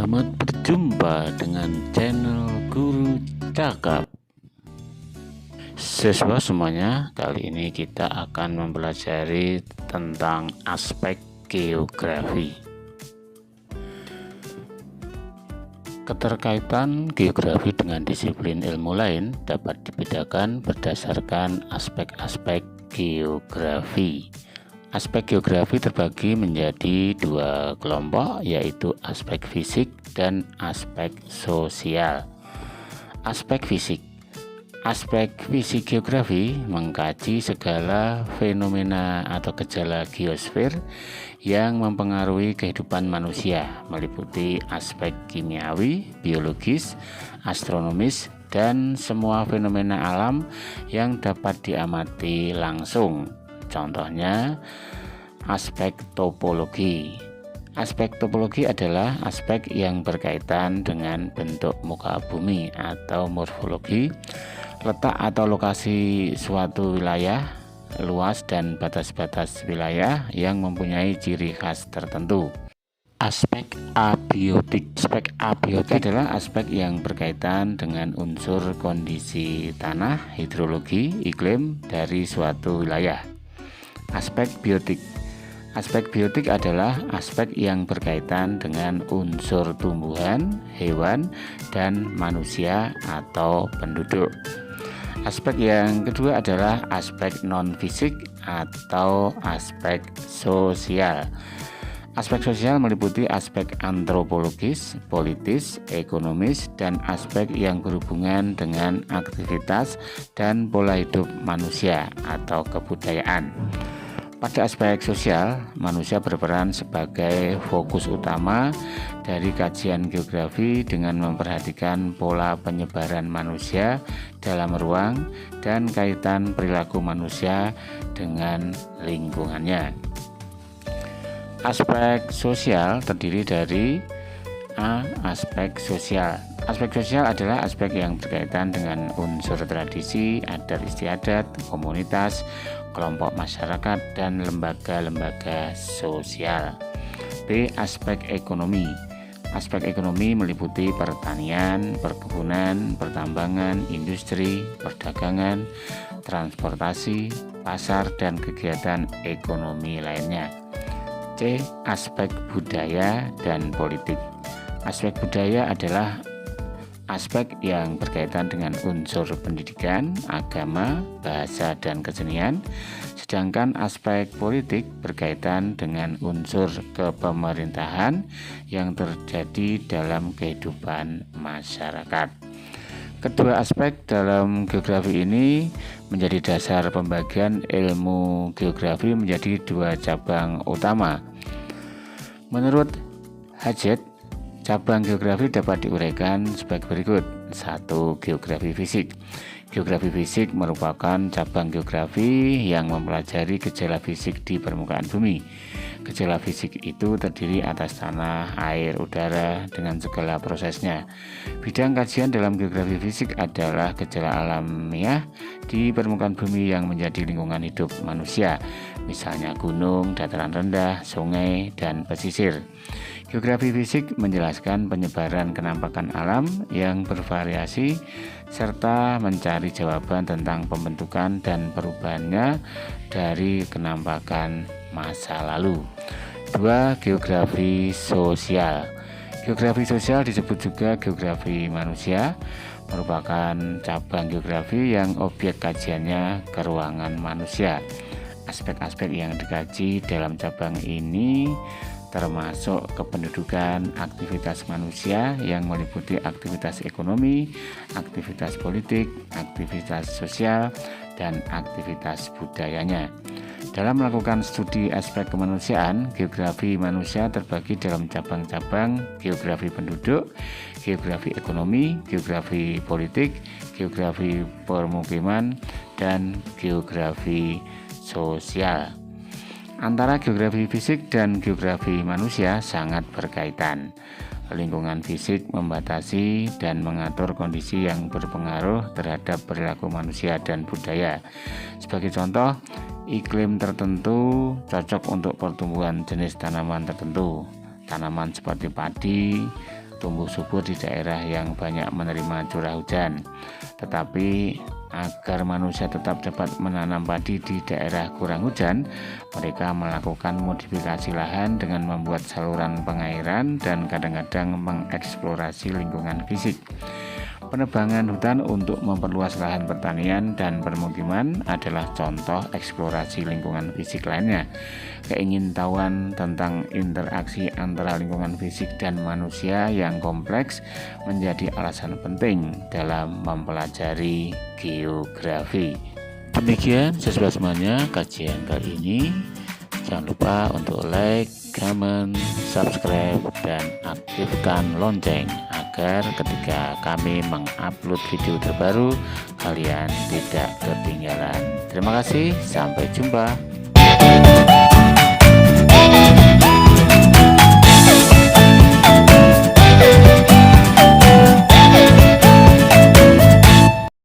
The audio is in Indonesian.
Selamat berjumpa dengan channel Guru Cakap. Siswa semuanya, kali ini kita akan mempelajari tentang aspek geografi. Keterkaitan geografi dengan disiplin ilmu lain dapat dibedakan berdasarkan aspek-aspek geografi. Aspek geografi terbagi menjadi dua kelompok, yaitu aspek fisik dan aspek sosial. Aspek fisik. Aspek fisik geografi mengkaji segala fenomena atau gejala geosfer yang mempengaruhi kehidupan manusia, meliputi aspek kimiawi, biologis, astronomis, dan semua fenomena alam yang dapat diamati langsung. Contohnya, aspek topologi. Aspek topologi adalah aspek yang berkaitan dengan bentuk muka bumi atau morfologi, letak atau lokasi suatu wilayah, luas dan batas-batas wilayah yang mempunyai ciri khas tertentu. Aspek abiotik. Aspek abiotik adalah aspek yang berkaitan dengan unsur kondisi tanah, hidrologi, iklim dari suatu wilayah. Aspek biotik. Aspek biotik adalah aspek yang berkaitan dengan unsur tumbuhan, hewan, dan manusia atau penduduk. Aspek yang kedua adalah aspek non-fisik atau aspek sosial. Aspek sosial meliputi aspek antropologis, politis, ekonomis, dan aspek yang berhubungan dengan aktivitas dan pola hidup manusia atau kebudayaan. Pada aspek sosial, manusia berperan sebagai fokus utama dari kajian geografi dengan memperhatikan pola penyebaran manusia dalam ruang dan kaitan perilaku manusia dengan lingkungannya. Aspek sosial terdiri dari aspek sosial. Aspek sosial adalah aspek yang berkaitan dengan unsur tradisi, adat istiadat, komunitas, kelompok masyarakat, dan lembaga-lembaga sosial. B. Aspek ekonomi. Aspek ekonomi meliputi pertanian, perkebunan, pertambangan, industri, perdagangan, transportasi, pasar, dan kegiatan ekonomi lainnya. C. Aspek budaya dan politik. Aspek budaya adalah aspek yang berkaitan dengan unsur pendidikan, agama, bahasa, dan kesenian, sedangkan aspek politik berkaitan dengan unsur kepemerintahan yang terjadi dalam kehidupan masyarakat. Kedua aspek dalam geografi ini menjadi dasar pembagian ilmu geografi menjadi dua cabang utama. Menurut Hajet, cabang geografi dapat diuraikan sebagai berikut. 1. Geografi fisik. Geografi fisik merupakan cabang geografi yang mempelajari gejala fisik di permukaan bumi. Gejala fisik itu terdiri atas tanah, air, udara, dengan segala prosesnya. Bidang kajian dalam geografi fisik adalah gejala alamiah di permukaan bumi yang menjadi lingkungan hidup manusia, misalnya gunung, dataran rendah, sungai, dan pesisir. Geografi fisik menjelaskan penyebaran kenampakan alam yang bervariasi serta mencari jawaban tentang pembentukan dan perubahannya dari kenampakan masa lalu. 2. Geografi sosial. Geografi sosial disebut juga geografi manusia, merupakan cabang geografi yang objek kajiannya keruangan manusia. Aspek-aspek yang dikaji dalam cabang ini termasuk kependudukan, aktivitas manusia yang meliputi aktivitas ekonomi, aktivitas politik, aktivitas sosial, dan aktivitas budayanya. Dalam melakukan studi aspek kemanusiaan, geografi manusia terbagi dalam cabang-cabang geografi penduduk, geografi ekonomi, geografi politik, geografi permukiman, dan geografi sosial. Antara geografi fisik dan geografi manusia sangat berkaitan. Lingkungan fisik membatasi dan mengatur kondisi yang berpengaruh terhadap perilaku manusia dan budaya. Sebagai contoh, iklim tertentu cocok untuk pertumbuhan jenis tanaman tertentu. Tanaman seperti padi, tumbuh subur di daerah yang banyak menerima curah hujan. Tetapi agar manusia tetap dapat menanam padi di daerah kurang hujan, mereka melakukan modifikasi lahan dengan membuat saluran pengairan dan kadang-kadang mengeksplorasi lingkungan fisik. Penebangan hutan untuk memperluas lahan pertanian dan permukiman adalah contoh eksplorasi lingkungan fisik lainnya. Keingintahuan tentang interaksi antara lingkungan fisik dan manusia yang kompleks menjadi alasan penting dalam mempelajari geografi. Demikian semuanya kajian kali ini. Jangan lupa untuk like, comment, subscribe, dan aktifkan lonceng agar ketika kami mengupload video terbaru kalian tidak ketinggalan. Terima kasih, sampai jumpa.